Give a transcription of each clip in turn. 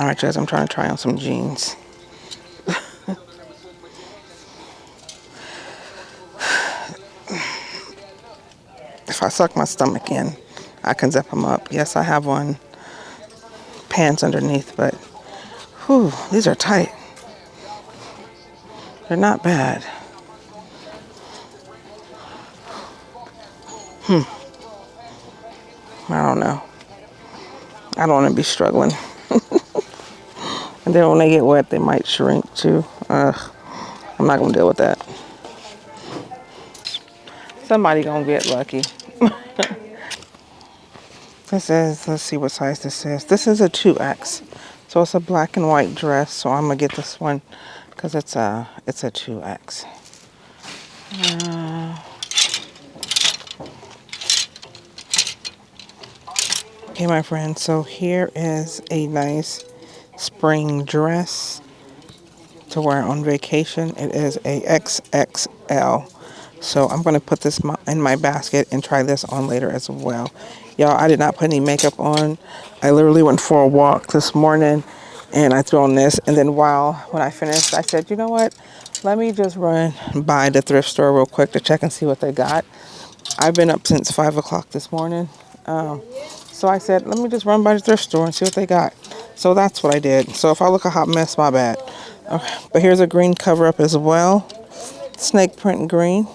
Alright guys, I'm trying to try on some jeans. If I suck my stomach in, I can zip them up. Yes, I have on pants underneath, but whew, these are tight. They're not bad. I don't know. I don't want to be struggling. And then when they get wet, they might shrink too. Ugh, I'm not going to deal with that. Somebody going to get lucky. This is, let's see what size this is. This is a 2X. So it's a black and white dress. So I'm going to get this one because it's a 2X. Okay, my friends. So here is a nice spring dress to wear on vacation. It is a XXL. So I'm going to put this in my basket and try this on later as well. Y'all, I did not put any makeup on. I literally went for a walk this morning and I threw on this. And then when I finished, I said, you know what? Let me just run by the thrift store real quick to check and see what they got. I've been up since 5 o'clock this morning. So I said, let me just run by the thrift store and see what they got. So that's what I did. So if I look a hot mess, my bad. Okay, but here's a green cover up as well. Snake print green.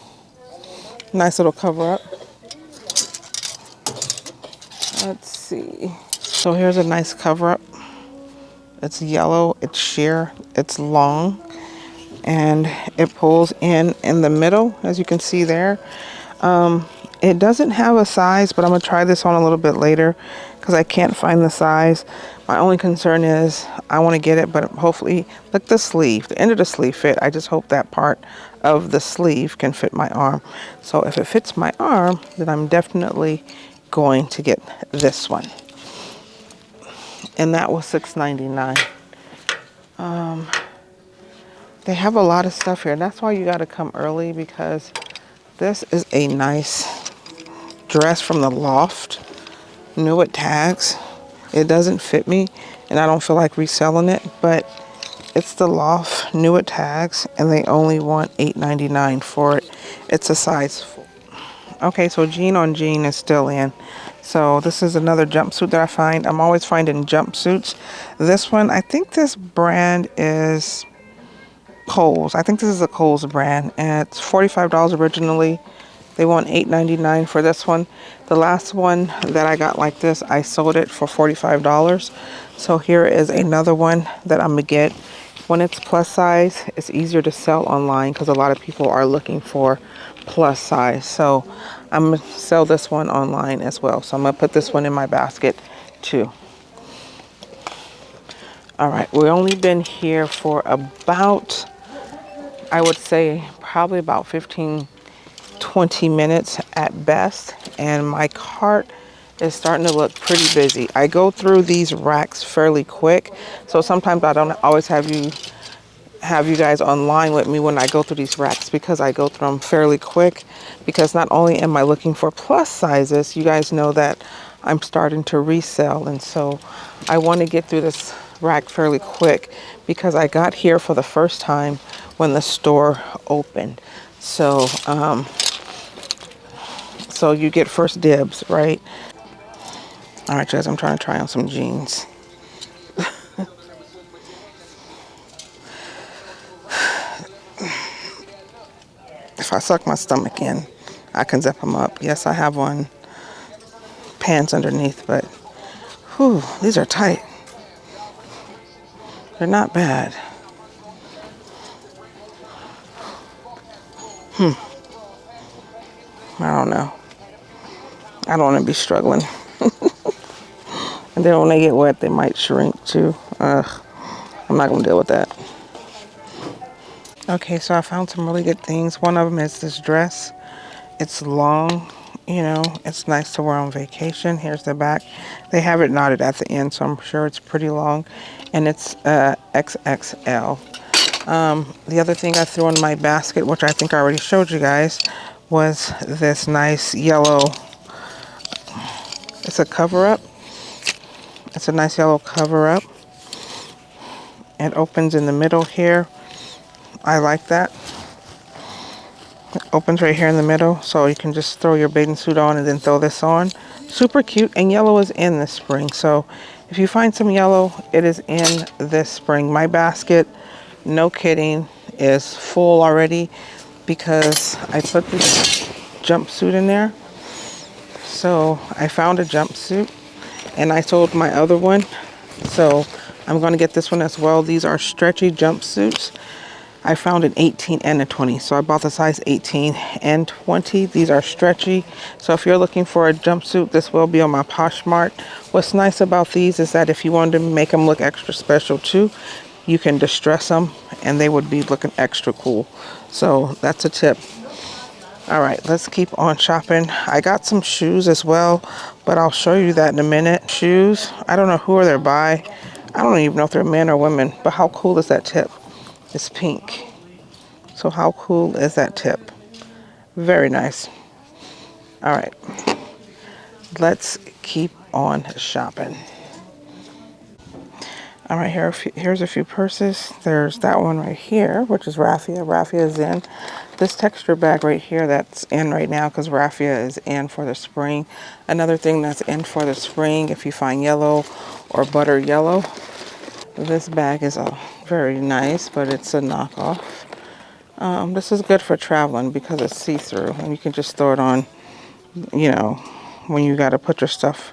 Nice little cover up. Let's see. So here's a nice cover up. It's yellow, it's sheer, it's long, and it pulls in the middle, as you can see there. It doesn't have a size, but I'm going to try this on a little bit later because I can't find the size. My only concern is I want to get it, but hopefully, look, the sleeve, the end of the sleeve fit. I just hope that part of the sleeve can fit my arm. So if it fits my arm, then I'm definitely going to get this one. And that was $6.99. They have a lot of stuff here. That's why you got to come early, because this is a nice dress from the Loft. New with tags. It doesn't fit me and I don't feel like reselling it, but it's the Loft, new with tags, and they only want $8.99 for it. It's a size 4. Okay, so jean on jean is still in. So this is another jumpsuit that I find. I'm always finding jumpsuits. This one, I think this brand is Kohl's. I think this is a Kohl's brand, and it's $45 originally. They want $8.99 for this one. The last one that I got like this, I sold it for $45. So here is another one that I'm gonna get. When it's plus size, it's easier to sell online because a lot of people are looking for plus size. So I'm gonna sell this one online as well. So I'm gonna put this one in my basket too. All right, we've only been here for about, I would say probably about 20 minutes at best, and my cart is starting to look pretty busy. I go through these racks fairly quick, so sometimes I don't always have you guys online with me when I go through these racks, because I go through them fairly quick, because not only am I looking for plus sizes, you guys know that I'm starting to resell, and so I want to get through this rack fairly quick because I got here for the first time when the store opened. So so you get first dibs, right? All right, guys, I'm trying to try on some jeans. If I suck my stomach in, I can zip them up. Yes, I have on pants underneath, but whew, these are tight. They're not bad. I don't know. I don't want to be struggling. And then when they get wet, they might shrink too. Ugh, I'm not going to deal with that. Okay, so I found some really good things. One of them is this dress. It's long, you know, it's nice to wear on vacation. Here's the back. They have it knotted at the end, so I'm sure it's pretty long. And it's XXL. The other thing I threw in my basket, which I think I already showed you guys, was this nice yellow. It's a cover-up. It's a nice yellow cover-up. It opens in the middle here. I like that. It opens right here in the middle, so you can just throw your bathing suit on and then throw this on. Super cute, and yellow is in this spring. So if you find some yellow, it is in this spring. My basket, no kidding, is full already because I put this jumpsuit in there. So I found a jumpsuit and I sold my other one. So I'm going to get this one as well. These are stretchy jumpsuits. I found an 18 and a 20. So I bought the size 18 and 20. These are stretchy. So if you're looking for a jumpsuit, this will be on my Poshmark. What's nice about these is that if you wanted to make them look extra special too, you can distress them and they would be looking extra cool. So that's a tip. All right, let's keep on shopping. I got some shoes as well, but I'll show you that in a minute. Shoes, I don't know who they're by. I don't even know if they're men or women, but how cool is that tip? It's pink. So how cool is that tip? Very nice. All right, let's keep on shopping. All right, here's a few purses. There's that one right here, which is raffia. Raffia is in. This texture bag right here, that's in right now because raffia is in for the spring. Another thing that's in for the spring, if you find yellow or butter yellow, this bag is very nice, but it's a knockoff. This is good for traveling because it's see-through and you can just throw it on, you know, when you got to put your stuff,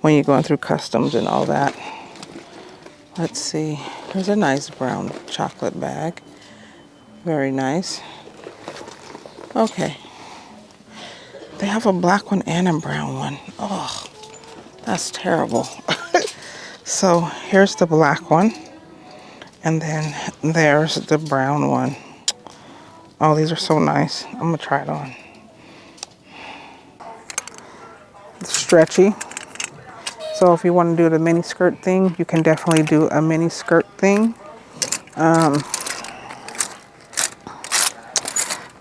when you're going through customs and all that. Let's see. Here's a nice brown chocolate bag. Very nice. Okay. They have a black one and a brown one. Oh, that's terrible. So here's the black one. And then there's the brown one. Oh, these are so nice. I'm going to try it on. It's stretchy. So if you want to do the mini skirt thing, you can definitely do a mini skirt thing.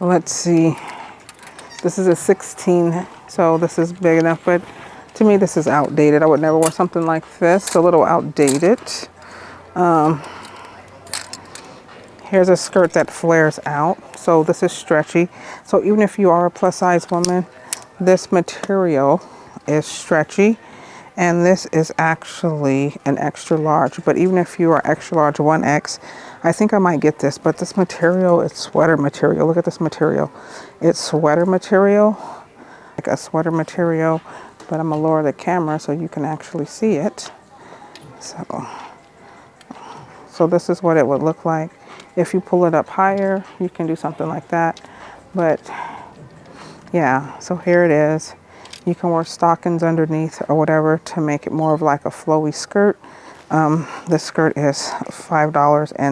Let's see. This is a 16, so this is big enough, but to me this is outdated. I would never wear something like this. A little outdated. Here's a skirt that flares out. So this is stretchy. So even if you are a plus size woman, this material is stretchy. And this is actually an extra large. But even if you are extra large, 1X, I think I might get this. But this material is sweater material. Look at this material. It's sweater material, like a sweater material. But I'm going to lower the camera so you can actually see it. So this is what it would look like. If you pull it up higher, you can do something like that. But yeah, so here it is. You can wear stockings underneath or whatever to make it more of like a flowy skirt. This skirt is $5.60.